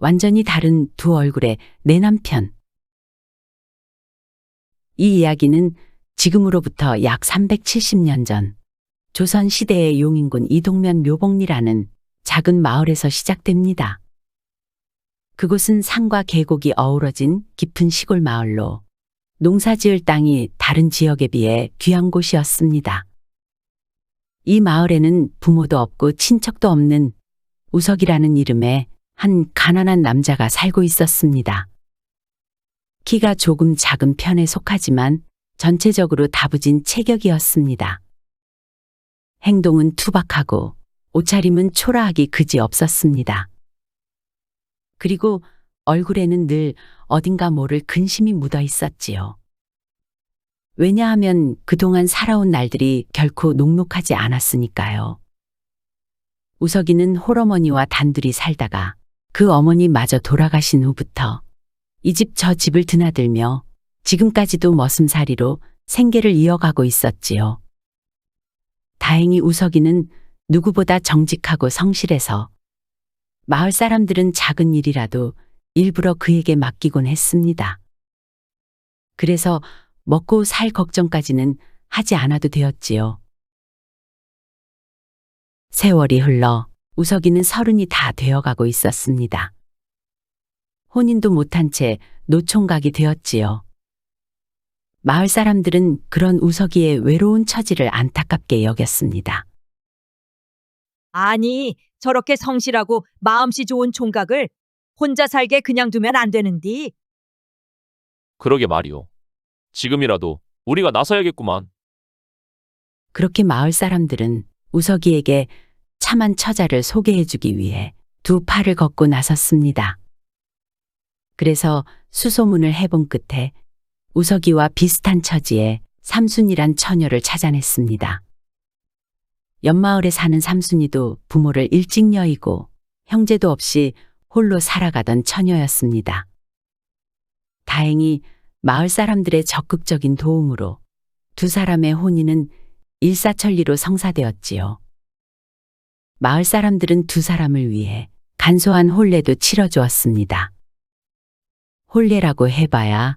완전히 다른 두 얼굴의 내 남편. 이 이야기는 지금으로부터 약 370년 전 조선 시대의 용인군 이동면 묘봉리라는 작은 마을에서 시작됩니다. 그곳은 산과 계곡이 어우러진 깊은 시골 마을로 농사 지을 땅이 다른 지역에 비해 귀한 곳이었습니다. 이 마을에는 부모도 없고 친척도 없는 우석이라는 이름의 한 가난한 남자가 살고 있었습니다. 키가 조금 작은 편에 속하지만 전체적으로 다부진 체격이었습니다. 행동은 투박하고 옷차림은 초라하기 그지 없었습니다. 그리고 얼굴에는 늘 어딘가 모를 근심이 묻어 있었지요. 왜냐하면 그동안 살아온 날들이 결코 녹록하지 않았으니까요. 우석이는 홀어머니와 단둘이 살다가 그 어머니마저 돌아가신 후부터 이 집 저 집을 드나들며 지금까지도 머슴살이로 생계를 이어가고 있었지요. 다행히 우석이는 누구보다 정직하고 성실해서 마을 사람들은 작은 일이라도 일부러 그에게 맡기곤 했습니다. 그래서 먹고 살 걱정까지는 하지 않아도 되었지요. 세월이 흘러 우석이는 30이 다 되어가고 있었습니다. 혼인도 못한 채 노총각이 되었지요. 마을 사람들은 그런 우석이의 외로운 처지를 안타깝게 여겼습니다. 아니, 저렇게 성실하고 마음씨 좋은 총각을 혼자 살게 그냥 두면 안 되는디. 그러게 말이오. 지금이라도 우리가 나서야겠구만. 그렇게 마을 사람들은 우석이에게 참한 처자를 소개해주기 위해 두 팔을 걷고 나섰습니다. 그래서 수소문을 해본 끝에 우석이와 비슷한 처지의 삼순이란 처녀를 찾아냈습니다. 옆마을에 사는 삼순이도 부모를 일찍 여의고 형제도 없이 홀로 살아가던 처녀였습니다. 다행히 마을 사람들의 적극적인 도움으로 두 사람의 혼인은 일사천리로 성사되었지요. 마을 사람들은 두 사람을 위해 간소한 혼례도 치러주었습니다. 혼례라고 해봐야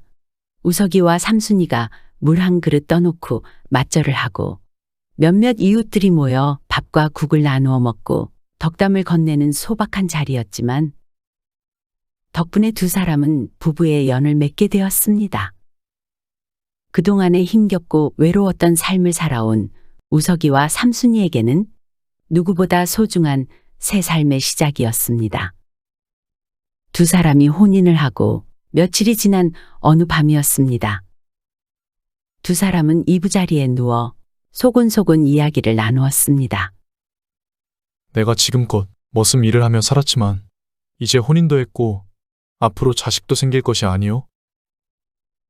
우석이와 삼순이가 물 한 그릇 떠놓고 맞절을 하고 몇몇 이웃들이 모여 밥과 국을 나누어 먹고 덕담을 건네는 소박한 자리였지만 덕분에 두 사람은 부부의 연을 맺게 되었습니다. 그동안에 힘겹고 외로웠던 삶을 살아온 우석이와 삼순이에게는 누구보다 소중한 새 삶의 시작이었습니다. 두 사람이 혼인을 하고 며칠이 지난 어느 밤이었습니다. 두 사람은 이부자리에 누워 소곤소곤 이야기를 나누었습니다. 내가 지금껏 머슴 일을 하며 살았지만 이제 혼인도 했고 앞으로 자식도 생길 것이 아니오?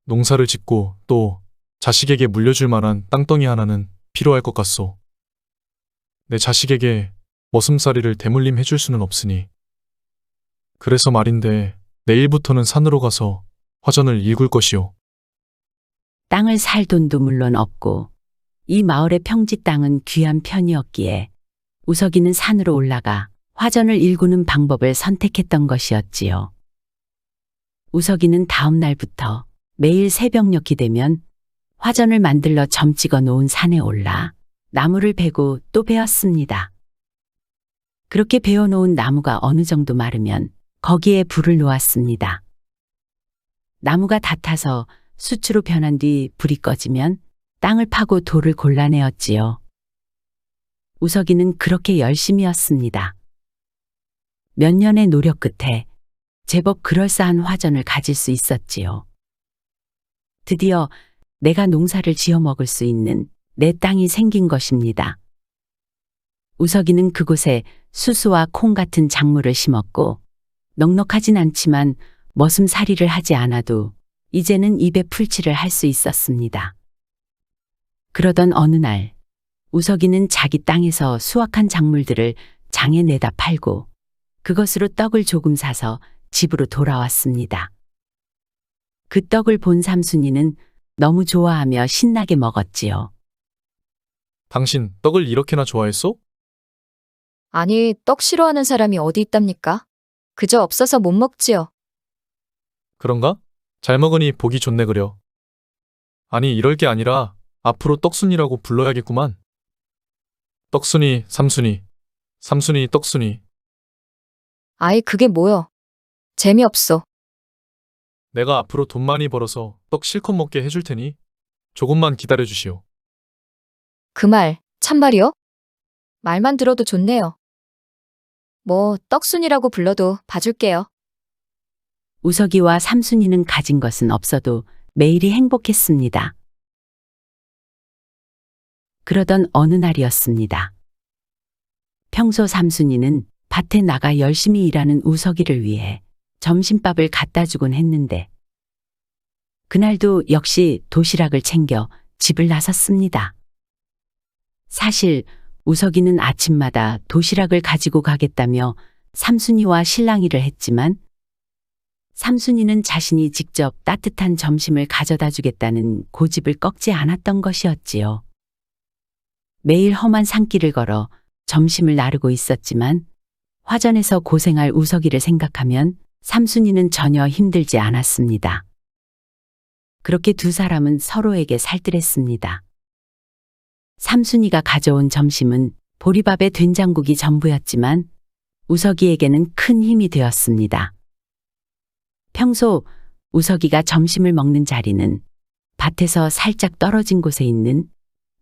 농사를 짓고 또 자식에게 물려줄 만한 땅덩이 하나는 필요할 것 같소. 내 자식에게 머슴살이를 대물림 해줄 수는 없으니. 그래서 말인데 내일부터는 산으로 가서 화전을 일굴 것이오. 땅을 살 돈도 물론 없고 이 마을의 평지 땅은 귀한 편이었기에 우석이는 산으로 올라가 화전을 일구는 방법을 선택했던 것이었지요. 우석이는 다음 날부터 매일 새벽녘이 되면 화전을 만들러 점 찍어 놓은 산에 올라 나무를 베고 또 베었습니다. 그렇게 베어놓은 나무가 어느 정도 마르면 거기에 불을 놓았습니다. 나무가 다 타서 수추로 변한 뒤 불이 꺼지면 땅을 파고 돌을 골라내었지요. 우석이는 그렇게 열심히였습니다. 몇 년의 노력 끝에 제법 그럴싸한 화전을 가질 수 있었지요. 드디어 내가 농사를 지어 먹을 수 있는 내 땅이 생긴 것입니다. 우석이는 그곳에 수수와 콩 같은 작물을 심었고 넉넉하진 않지만 머슴살이를 하지 않아도 이제는 입에 풀칠을 할 수 있었습니다. 그러던 어느 날 우석이는 자기 땅에서 수확한 작물들을 장에 내다 팔고 그것으로 떡을 조금 사서 집으로 돌아왔습니다. 그 떡을 본 삼순이는 너무 좋아하며 신나게 먹었지요. 당신 떡을 이렇게나 좋아했소? 아니, 떡 싫어하는 사람이 어디 있답니까? 그저 없어서 못 먹지요. 그런가? 잘 먹으니 보기 좋네 그려. 아니, 이럴 게 아니라 앞으로 떡순이라고 불러야겠구만. 떡순이, 삼순이, 삼순이, 떡순이. 아이, 그게 뭐여. 재미없어. 내가 앞으로 돈 많이 벌어서 떡 실컷 먹게 해줄 테니 조금만 기다려 주시오. 그 말, 참말이요? 말만 들어도 좋네요. 뭐, 떡순이라고 불러도 봐줄게요. 우석이와 삼순이는 가진 것은 없어도 매일이 행복했습니다. 그러던 어느 날이었습니다. 평소 삼순이는 밭에 나가 열심히 일하는 우석이를 위해 점심밥을 갖다 주곤 했는데 그날도 역시 도시락을 챙겨 집을 나섰습니다. 사실 우석이는 아침마다 도시락을 가지고 가겠다며 삼순이와 실랑이를 했지만 삼순이는 자신이 직접 따뜻한 점심을 가져다 주겠다는 고집을 꺾지 않았던 것이었지요. 매일 험한 산길을 걸어 점심을 나르고 있었지만 화전에서 고생할 우석이를 생각하면 삼순이는 전혀 힘들지 않았습니다. 그렇게 두 사람은 서로에게 살뜰했습니다. 삼순이가 가져온 점심은 보리밥에 된장국이 전부였지만 우석이에게는 큰 힘이 되었습니다. 평소 우석이가 점심을 먹는 자리는 밭에서 살짝 떨어진 곳에 있는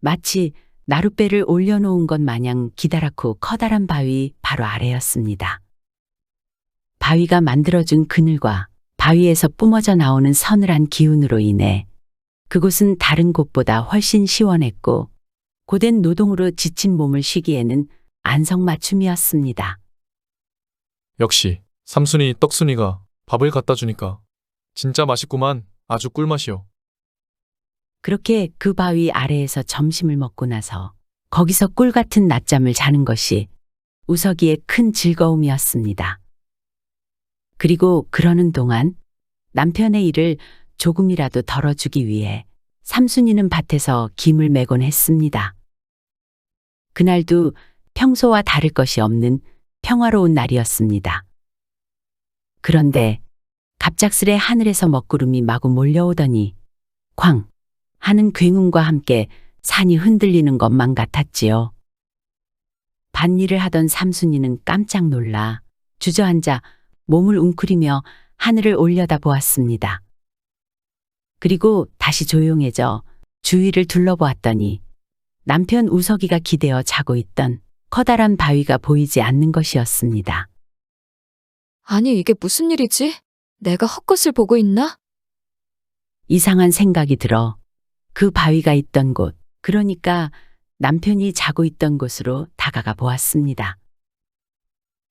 마치 나룻배를 올려놓은 것 마냥 기다랗고 커다란 바위 바로 아래였습니다. 바위가 만들어준 그늘과 바위에서 뿜어져 나오는 서늘한 기운으로 인해 그곳은 다른 곳보다 훨씬 시원했고 고된 노동으로 지친 몸을 쉬기에는 안성맞춤이었습니다. 역시 삼순이, 떡순이가 밥을 갖다 주니까 진짜 맛있구만. 아주 꿀맛이요. 그렇게 그 바위 아래에서 점심을 먹고 나서 거기서 꿀 같은 낮잠을 자는 것이 우석이의 큰 즐거움이었습니다. 그리고 그러는 동안 남편의 일을 조금이라도 덜어주기 위해 삼순이는 밭에서 김을 매곤 했습니다. 그날도 평소와 다를 것이 없는 평화로운 날이었습니다. 그런데 갑작스레 하늘에서 먹구름이 마구 몰려오더니 쾅 하는 굉음과 함께 산이 흔들리는 것만 같았지요. 밭일을 하던 삼순이는 깜짝 놀라 주저앉아 몸을 웅크리며 하늘을 올려다 보았습니다. 그리고 다시 조용해져 주위를 둘러보았더니 남편 우석이가 기대어 자고 있던 커다란 바위가 보이지 않는 것이었습니다. 아니, 이게 무슨 일이지? 내가 헛것을 보고 있나? 이상한 생각이 들어 그 바위가 있던 곳, 그러니까 남편이 자고 있던 곳으로 다가가 보았습니다.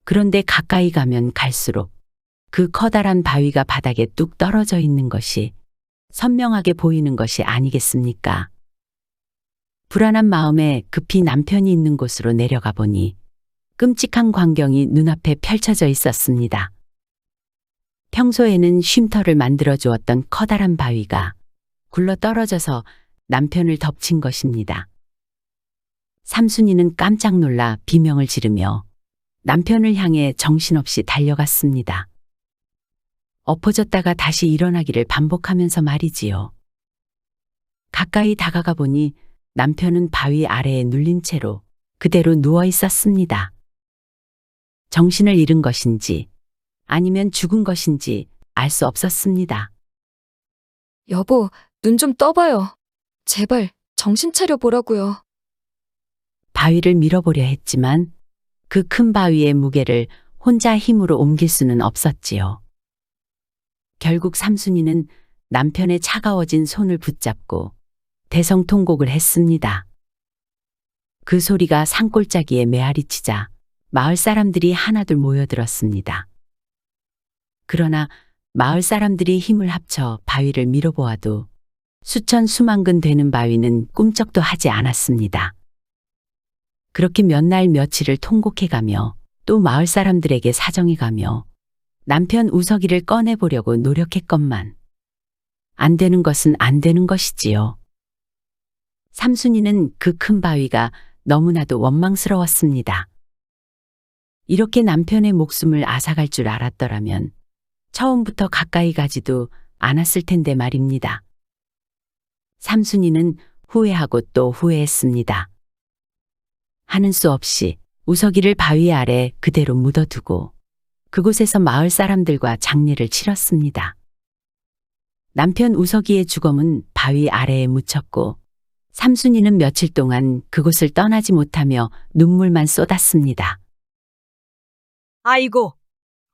그런데 가까이 가면 갈수록 그 커다란 바위가 바닥에 뚝 떨어져 있는 것이 선명하게 보이는 것이 아니겠습니까? 불안한 마음에 급히 남편이 있는 곳으로 내려가 보니 끔찍한 광경이 눈앞에 펼쳐져 있었습니다. 평소에는 쉼터를 만들어 주었던 커다란 바위가 굴러 떨어져서 남편을 덮친 것입니다. 삼순이는 깜짝 놀라 비명을 지르며 남편을 향해 정신없이 달려갔습니다. 엎어졌다가 다시 일어나기를 반복하면서 말이지요. 가까이 다가가 보니 남편은 바위 아래에 눌린 채로 그대로 누워 있었습니다. 정신을 잃은 것인지 아니면 죽은 것인지 알 수 없었습니다. 여보, 눈 좀 떠봐요. 제발, 정신 차려 보라고요. 바위를 밀어보려 했지만 그 큰 바위의 무게를 혼자 힘으로 옮길 수는 없었지요. 결국 삼순이는 남편의 차가워진 손을 붙잡고 대성통곡을 했습니다. 그 소리가 산골짜기에 메아리치자 마을 사람들이 하나둘 모여들었습니다. 그러나 마을 사람들이 힘을 합쳐 바위를 밀어보아도 수천 수만근 되는 바위는 꿈쩍도 하지 않았습니다. 그렇게 몇 날 며칠을 통곡해가며 또 마을 사람들에게 사정해가며 남편 우석이를 꺼내보려고 노력했건만 안 되는 것은 안 되는 것이지요. 삼순이는 그 큰 바위가 너무나도 원망스러웠습니다. 이렇게 남편의 목숨을 앗아갈 줄 알았더라면 처음부터 가까이 가지도 않았을 텐데 말입니다. 삼순이는 후회하고 또 후회했습니다. 하는 수 없이 우석이를 바위 아래 그대로 묻어두고 그곳에서 마을 사람들과 장례를 치렀습니다. 남편 우석이의 주검은 바위 아래에 묻혔고 삼순이는 며칠 동안 그곳을 떠나지 못하며 눈물만 쏟았습니다. 아이고,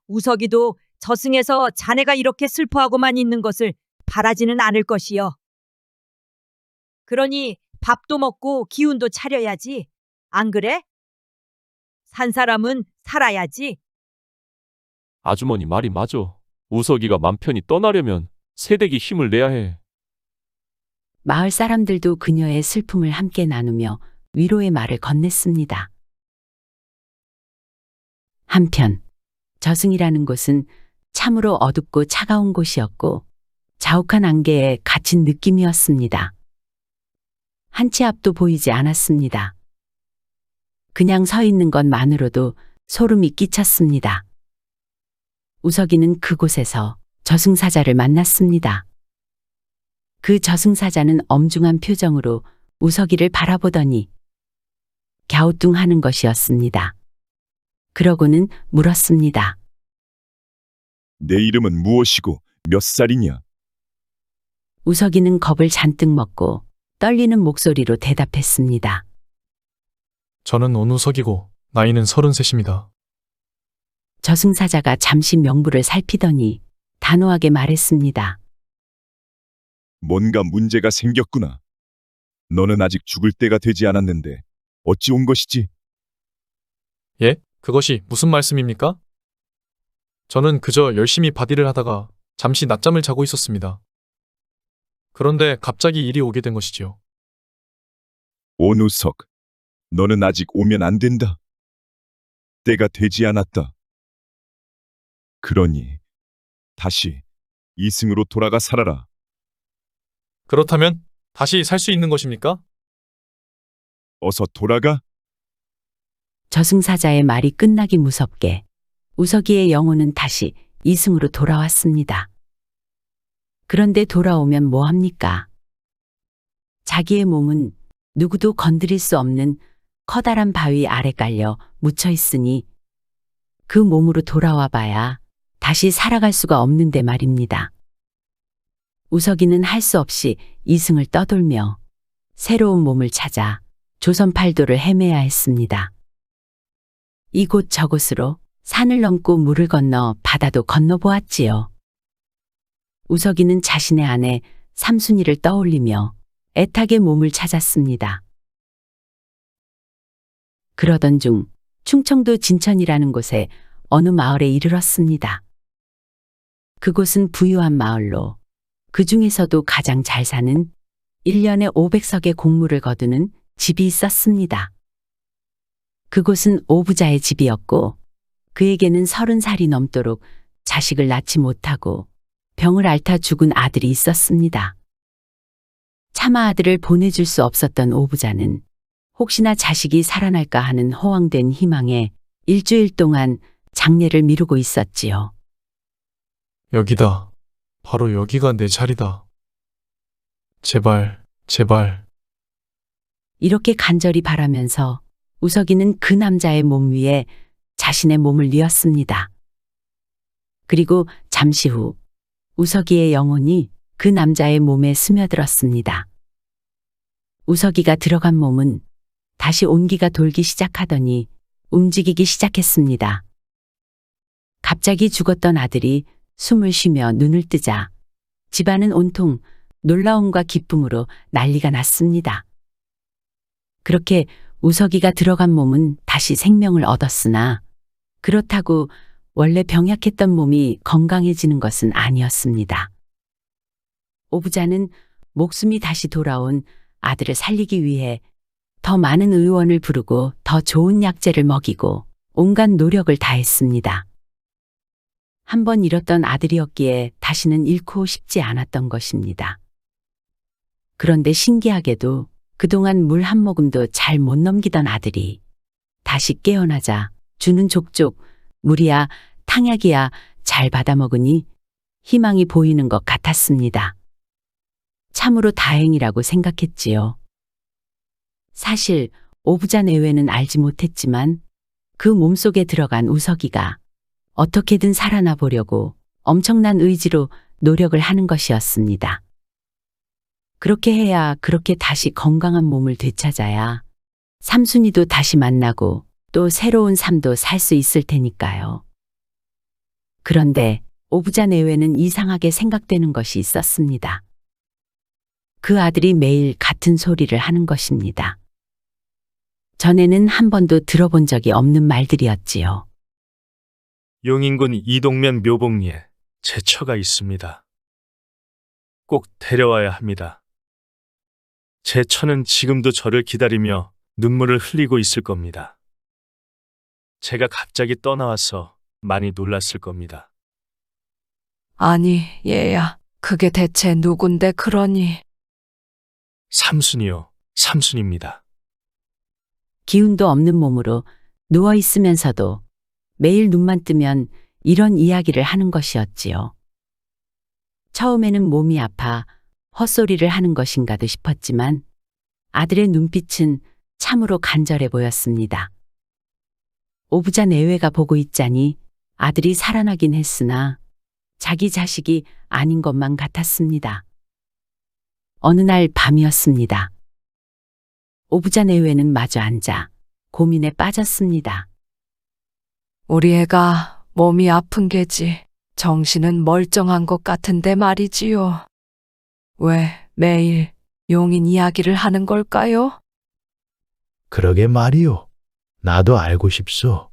우석이도 저승에서 자네가 이렇게 슬퍼하고만 있는 것을 바라지는 않을 것이요. 그러니 밥도 먹고 기운도 차려야지. 안 그래? 산 사람은 살아야지. 아주머니 말이 맞어. 우석이가 맘 편히 떠나려면 새댁이 힘을 내야 해. 마을 사람들도 그녀의 슬픔을 함께 나누며 위로의 말을 건넸습니다. 한편 저승이라는 곳은 참으로 어둡고 차가운 곳이었고 자욱한 안개에 갇힌 느낌이었습니다. 한 치 앞도 보이지 않았습니다. 그냥 서 있는 것만으로도 소름이 끼쳤습니다. 우석이는 그곳에서 저승사자를 만났습니다. 그 저승사자는 엄중한 표정으로 우석이를 바라보더니 갸우뚱하는 것이었습니다. 그러고는 물었습니다. 내 이름은 무엇이고 몇 살이냐? 우석이는 겁을 잔뜩 먹고 떨리는 목소리로 대답했습니다. 저는 온우석이고 나이는 33입니다. 저승사자가 잠시 명부를 살피더니 단호하게 말했습니다. 뭔가 문제가 생겼구나. 너는 아직 죽을 때가 되지 않았는데 어찌 온 것이지? 예? 그것이 무슨 말씀입니까? 저는 그저 열심히 바디를 하다가 잠시 낮잠을 자고 있었습니다. 그런데 갑자기 일이 오게 된 것이지요. 온우석, 너는 아직 오면 안 된다. 때가 되지 않았다. 그러니 다시 이승으로 돌아가 살아라. 그렇다면 다시 살 수 있는 것입니까? 어서 돌아가. 저승사자의 말이 끝나기 무섭게 우석이의 영혼은 다시 이승으로 돌아왔습니다. 그런데 돌아오면 뭐합니까? 자기의 몸은 누구도 건드릴 수 없는 커다란 바위 아래 깔려 묻혀 있으니 그 몸으로 돌아와 봐야 다시 살아갈 수가 없는데 말입니다. 우석이는 할 수 없이 이승을 떠돌며 새로운 몸을 찾아 조선팔도를 헤매야 했습니다. 이곳 저곳으로 산을 넘고 물을 건너 바다도 건너보았지요. 우석이는 자신의 아내 삼순이를 떠올리며 애타게 몸을 찾았습니다. 그러던 중 충청도 진천이라는 곳에 어느 마을에 이르렀습니다. 그곳은 부유한 마을로 그 중에서도 가장 잘 사는 1년에 500석의 곡물을 거두는 집이 있었습니다. 그곳은 오부자의 집이었고 그에게는 30살이 넘도록 자식을 낳지 못하고 병을 앓다 죽은 아들이 있었습니다. 차마 아들을 보내줄 수 없었던 오부자는 혹시나 자식이 살아날까 하는 허황된 희망에 일주일 동안 장례를 미루고 있었지요. 여기다. 바로 여기가 내 자리다. 제발, 제발. 이렇게 간절히 바라면서 우석이는 그 남자의 몸 위에 자신의 몸을 뉘었습니다. 그리고 잠시 후 우석이의 영혼이 그 남자의 몸에 스며들었습니다. 우석이가 들어간 몸은 다시 온기가 돌기 시작하더니 움직이기 시작했습니다. 갑자기 죽었던 아들이 숨을 쉬며 눈을 뜨자 집안은 온통 놀라움과 기쁨으로 난리가 났습니다. 그렇게 우석이가 들어간 몸은 다시 생명을 얻었으나 그렇다고 원래 병약했던 몸이 건강해지는 것은 아니었습니다. 오부자는 목숨이 다시 돌아온 아들을 살리기 위해 더 많은 의원을 부르고 더 좋은 약재를 먹이고 온갖 노력을 다했습니다. 한번 잃었던 아들이었기에 다시는 잃고 싶지 않았던 것입니다. 그런데 신기하게도 그동안 물 한 모금도 잘 못 넘기던 아들이 다시 깨어나자 주는 족족 물이야 탕약이야 잘 받아먹으니 희망이 보이는 것 같았습니다. 참으로 다행이라고 생각했지요. 사실 오부자 내외는 알지 못했지만 그 몸속에 들어간 우석이가 어떻게든 살아나 보려고 엄청난 의지로 노력을 하는 것이었습니다. 그렇게 해야 그렇게 다시 건강한 몸을 되찾아야 삼순이도 다시 만나고 또 새로운 삶도 살 수 있을 테니까요. 그런데 오부자 내외는 이상하게 생각되는 것이 있었습니다. 그 아들이 매일 같은 소리를 하는 것입니다. 전에는 한 번도 들어본 적이 없는 말들이었지요. 용인군 이동면 묘봉리에 제 처가 있습니다. 꼭 데려와야 합니다. 제 처는 지금도 저를 기다리며 눈물을 흘리고 있을 겁니다. 제가 갑자기 떠나와서 많이 놀랐을 겁니다. 아니, 얘야, 그게 대체 누군데 그러니? 삼순이요, 삼순입니다. 기운도 없는 몸으로 누워 있으면서도 매일 눈만 뜨면 이런 이야기를 하는 것이었지요. 처음에는 몸이 아파 헛소리를 하는 것인가도 싶었지만 아들의 눈빛은 참으로 간절해 보였습니다. 오부자 내외가 보고 있자니 아들이 살아나긴 했으나 자기 자식이 아닌 것만 같았습니다. 어느 날 밤이었습니다. 오부자 내외는 마주 앉아 고민에 빠졌습니다. 우리 애가 몸이 아픈 게지 정신은 멀쩡한 것 같은데 말이지요. 왜 매일 용인 이야기를 하는 걸까요? 그러게 말이요. 나도 알고 싶소.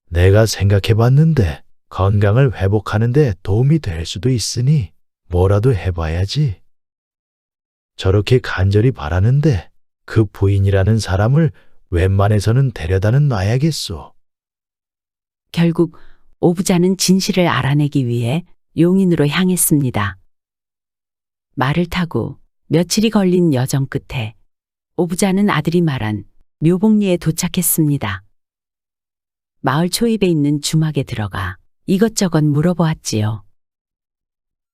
내가 생각해봤는데 건강을 회복하는 데 도움이 될 수도 있으니 뭐라도 해봐야지. 저렇게 간절히 바라는데 그 부인이라는 사람을 웬만해서는 데려다는 놔야겠소. 결국 오부자는 진실을 알아내기 위해 용인으로 향했습니다. 말을 타고 며칠이 걸린 여정 끝에 오부자는 아들이 말한 묘봉리에 도착했습니다. 마을 초입에 있는 주막에 들어가 이것저것 물어보았지요.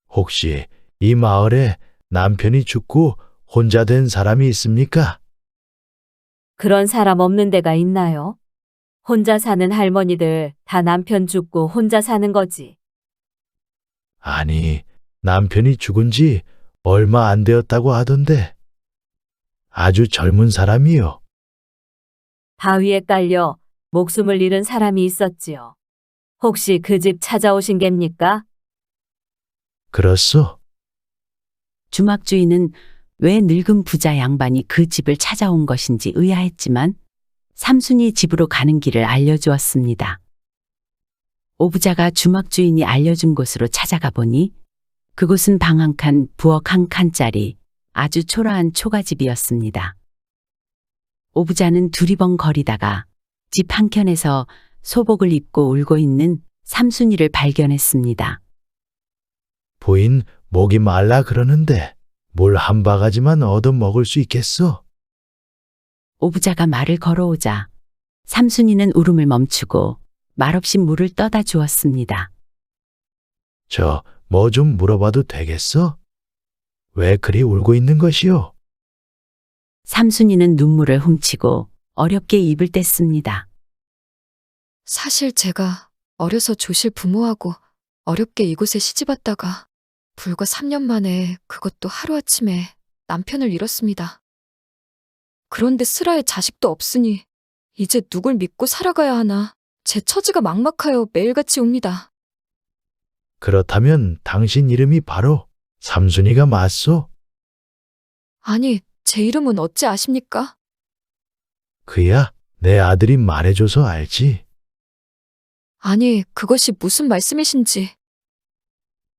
혹시 이 마을에 남편이 죽고 혼자 된 사람이 있습니까? 그런 사람 없는 데가 있나요? 혼자 사는 할머니들 다 남편 죽고 혼자 사는 거지. 아니, 남편이 죽은 지 얼마 안 되었다고 하던데. 아주 젊은 사람이요. 바위에 깔려 목숨을 잃은 사람이 있었지요. 혹시 그 집 찾아오신 겝니까? 그렇소? 주막 주인은 왜 늙은 부자 양반이 그 집을 찾아온 것인지 의아했지만 삼순이 집으로 가는 길을 알려주었습니다. 오부자가 주막 주인이 알려준 곳으로 찾아가 보니 그곳은 방 한 칸, 부엌 한 칸짜리 아주 초라한 초가집이었습니다. 오부자는 두리번거리다가 집 한켠에서 소복을 입고 울고 있는 삼순이를 발견했습니다. 부인, 목이 말라 그러는데 물 한 바가지만 얻어 먹을 수 있겠어? 오부자가 말을 걸어오자 삼순이는 울음을 멈추고 말없이 물을 떠다 주었습니다. 저 뭐 좀 물어봐도 되겠어? 왜 그리 울고 있는 것이오? 삼순이는 눈물을 훔치고 어렵게 입을 뗐습니다. 사실 제가 어려서 조실 부모하고 어렵게 이곳에 시집 왔다가 불과 3년 만에 그것도 하루아침에 남편을 잃었습니다. 그런데 슬아의 자식도 없으니 이제 누굴 믿고 살아가야 하나 제 처지가 막막하여 매일같이 옵니다. 그렇다면 당신 이름이 바로 삼순이가 맞소? 아니, 제 이름은 어찌 아십니까? 그야 내 아들이 말해줘서 알지. 아니, 그것이 무슨 말씀이신지.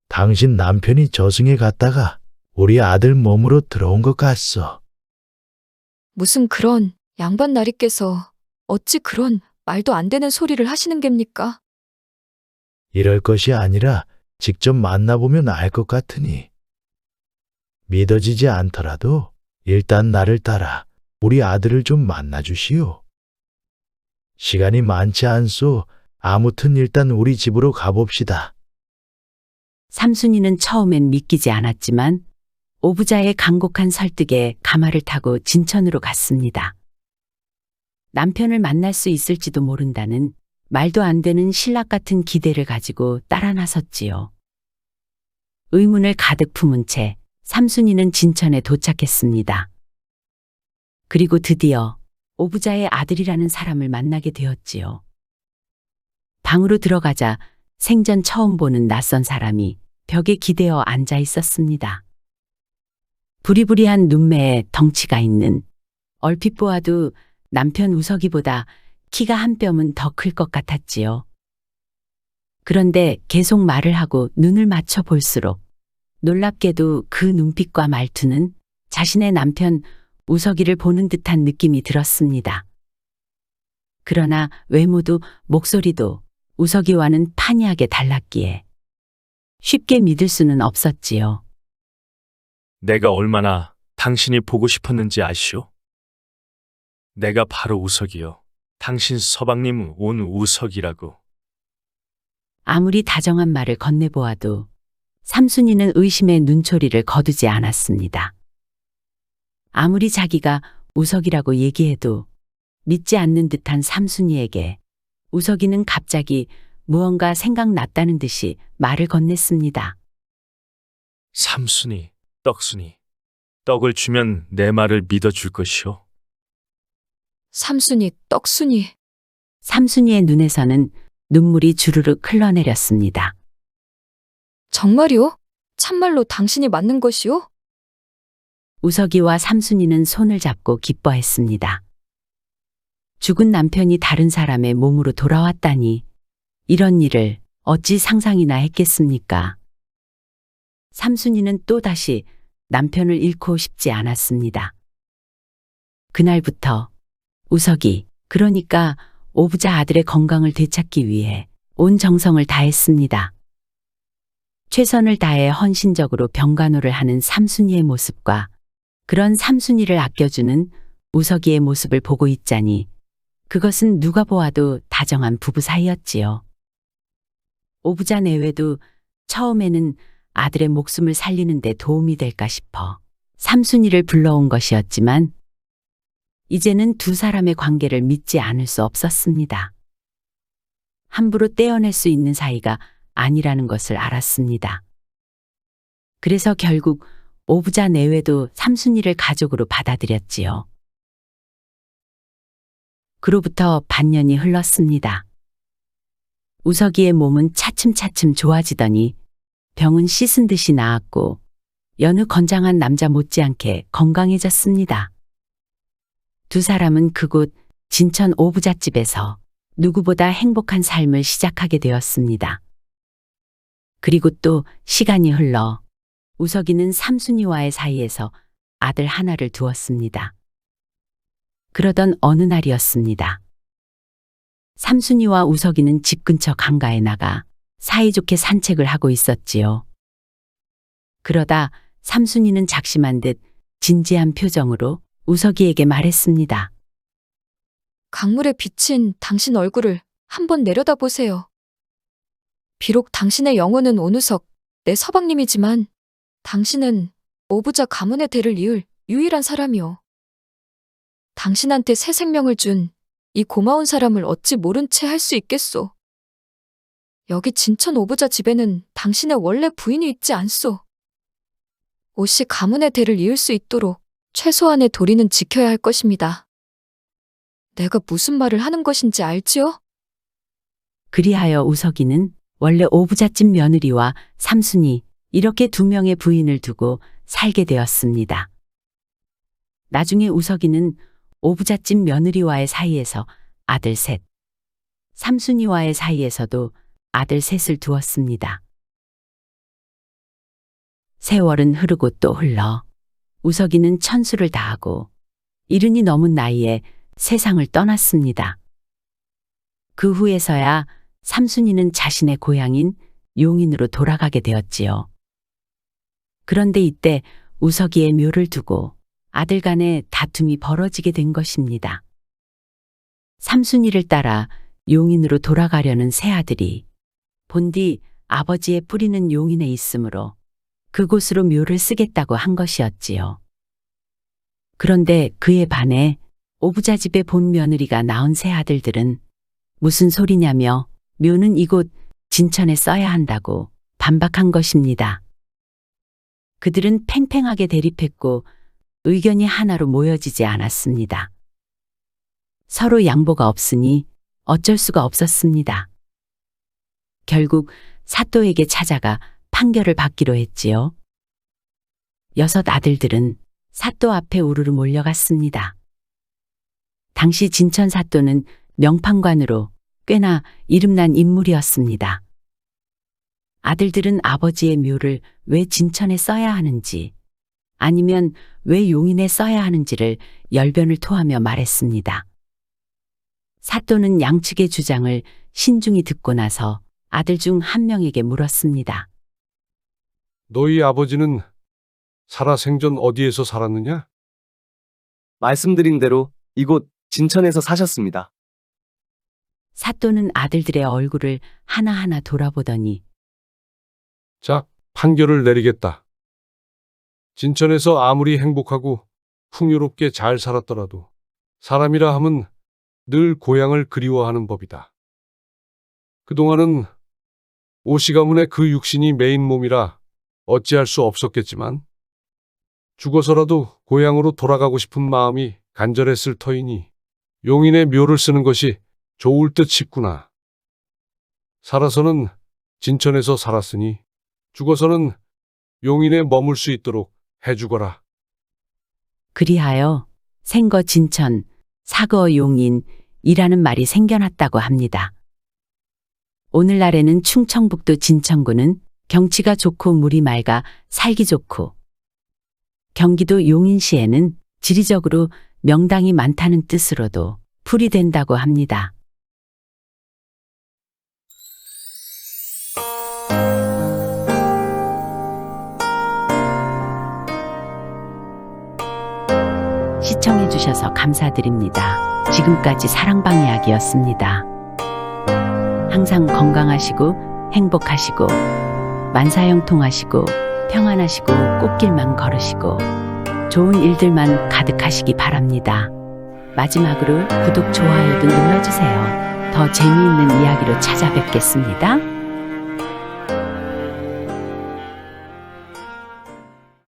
당신 남편이 저승에 갔다가 우리 아들 몸으로 들어온 것 같소. 무슨 그런 양반 나리께서 어찌 그런 말도 안 되는 소리를 하시는 겝니까? 이럴 것이 아니라 직접 만나보면 알 것 같으니. 믿어지지 않더라도 일단 나를 따라 우리 아들을 좀 만나주시오. 시간이 많지 않소. 아무튼 일단 우리 집으로 가봅시다. 삼순이는 처음엔 믿기지 않았지만 오부자의 간곡한 설득에 가마를 타고 진천으로 갔습니다. 남편을 만날 수 있을지도 모른다는 말도 안 되는 신락 같은 기대를 가지고 따라 나섰지요. 의문을 가득 품은 채 삼순이는 진천에 도착했습니다. 그리고 드디어 오부자의 아들이라는 사람을 만나게 되었지요. 방으로 들어가자 생전 처음 보는 낯선 사람이 벽에 기대어 앉아 있었습니다. 부리부리한 눈매에 덩치가 있는, 얼핏 보아도 남편 우석이보다 키가 한 뼘은 더 클 것 같았지요. 그런데 계속 말을 하고 눈을 맞춰 볼수록 놀랍게도 그 눈빛과 말투는 자신의 남편 우석이를 보는 듯한 느낌이 들었습니다. 그러나 외모도 목소리도 우석이와는 판이하게 달랐기에 쉽게 믿을 수는 없었지요. 내가 얼마나 당신이 보고 싶었는지 아시오? 내가 바로 우석이요. 당신 서방님 온 우석이라고. 아무리 다정한 말을 건네보아도 삼순이는 의심의 눈초리를 거두지 않았습니다. 아무리 자기가 우석이라고 얘기해도 믿지 않는 듯한 삼순이에게 우석이는 갑자기 무언가 생각났다는 듯이 말을 건넸습니다. 삼순이, 떡순이. 떡을 주면 내 말을 믿어줄 것이오. 삼순이, 떡순이. 삼순이의 눈에서는 눈물이 주르륵 흘러내렸습니다. 정말이오? 참말로 당신이 맞는 것이오? 우석이와 삼순이는 손을 잡고 기뻐했습니다. 죽은 남편이 다른 사람의 몸으로 돌아왔다니 이런 일을 어찌 상상이나 했겠습니까? 삼순이는 또다시 남편을 잃고 싶지 않았습니다. 그날부터 우석이, 그러니까 오부자 아들의 건강을 되찾기 위해 온 정성을 다했습니다. 최선을 다해 헌신적으로 병간호를 하는 삼순이의 모습과 그런 삼순이를 아껴주는 우석이의 모습을 보고 있자니 그것은 누가 보아도 다정한 부부 사이였지요. 오부자 내외도 처음에는 아들의 목숨을 살리는 데 도움이 될까 싶어 삼순이를 불러온 것이었지만 이제는 두 사람의 관계를 믿지 않을 수 없었습니다. 함부로 떼어낼 수 있는 사이가 아니라는 것을 알았습니다. 그래서 결국 오부자 내외도 삼순이를 가족으로 받아들였지요. 그로부터 반년이 흘렀습니다. 우석이의 몸은 차츰차츰 좋아지더니 병은 씻은 듯이 나았고 여느 건장한 남자 못지않게 건강해졌습니다. 두 사람은 그곳 진천 오부잣집에서 누구보다 행복한 삶을 시작하게 되었습니다. 그리고 또 시간이 흘러 우석이는 삼순이와의 사이에서 아들 하나를 두었습니다. 그러던 어느 날이었습니다. 삼순이와 우석이는 집 근처 강가에 나가 사이좋게 산책을 하고 있었지요. 그러다 삼순이는 작심한 듯 진지한 표정으로 우석이에게 말했습니다. 강물에 비친 당신 얼굴을 한번 내려다보세요. 비록 당신의 영혼은 온우석, 내 서방님이지만 당신은 오부자 가문의 대를 이을 유일한 사람이오. 당신한테 새 생명을 준 이 고마운 사람을 어찌 모른 채 할 수 있겠소. 여기 진천 오부자 집에는 당신의 원래 부인이 있지 않소. 옷이 가문의 대를 이을 수 있도록 최소한의 도리는 지켜야 할 것입니다. 내가 무슨 말을 하는 것인지 알지요? 그리하여 우석이는 원래 오부잣집 며느리와 삼순이 이렇게 두 명의 부인을 두고 살게 되었습니다. 나중에 우석이는 오부잣집 며느리와의 사이에서 아들 셋, 삼순이와의 사이에서도 아들 셋을 두었습니다. 세월은 흐르고 또 흘러 우석이는 천수를 다하고 이른이 넘은 나이에 세상을 떠났습니다. 그 후에서야 삼순이는 자신의 고향인 용인으로 돌아가게 되었지요. 그런데 이때 우석이의 묘를 두고 아들 간의 다툼이 벌어지게 된 것입니다. 삼순이를 따라 용인으로 돌아가려는 새아들이 본디 아버지의 뿌리는 용인에 있으므로 그곳으로 묘를 쓰겠다고 한 것이었지요. 그런데 그에 반해 오부자집의 본 며느리가 낳은 새아들들은 무슨 소리냐며 묘는 이곳 진천에 써야 한다고 반박한 것입니다. 그들은 팽팽하게 대립했고 의견이 하나로 모여지지 않았습니다. 서로 양보가 없으니 어쩔 수가 없었습니다. 결국 사또에게 찾아가 판결을 받기로 했지요. 6 아들들은 사또 앞에 우르르 몰려갔습니다. 당시 진천 사또는 명판관으로 꽤나 이름난 인물이었습니다. 아들들은 아버지의 묘를 왜 진천에 써야 하는지 아니면 왜 용인에 써야 하는지를 열변을 토하며 말했습니다. 사또는 양측의 주장을 신중히 듣고 나서 아들 중 한 명에게 물었습니다. 너희 아버지는 살아생전 어디에서 살았느냐? 말씀드린 대로 이곳 진천에서 사셨습니다. 사또는 아들들의 얼굴을 하나하나 돌아보더니 자, 판결을 내리겠다. 진천에서 아무리 행복하고 풍요롭게 잘 살았더라도 사람이라 함은 늘 고향을 그리워하는 법이다. 그동안은 오씨 가문의 그 육신이 메인 몸이라 어찌할 수 없었겠지만 죽어서라도 고향으로 돌아가고 싶은 마음이 간절했을 터이니 용인의 묘를 쓰는 것이 좋을 듯 싶구나. 살아서는 진천에서 살았으니 죽어서는 용인에 머물 수 있도록 해주거라. 그리하여 생거 진천, 사거 용인이라는 말이 생겨났다고 합니다. 오늘날에는 충청북도 진천구는 경치가 좋고 물이 맑아 살기 좋고 경기도 용인시에는 지리적으로 명당이 많다는 뜻으로도 풀이된다고 합니다. 시청해주셔서 감사드립니다. 지금까지 사랑방 이야기였습니다. 항상 건강하시고 행복하시고 만사형통하시고 평안하시고 꽃길만 걸으시고 좋은 일들만 가득하시기 바랍니다. 마지막으로 구독, 좋아요도 눌러주세요. 더 재미있는 이야기로 찾아뵙겠습니다.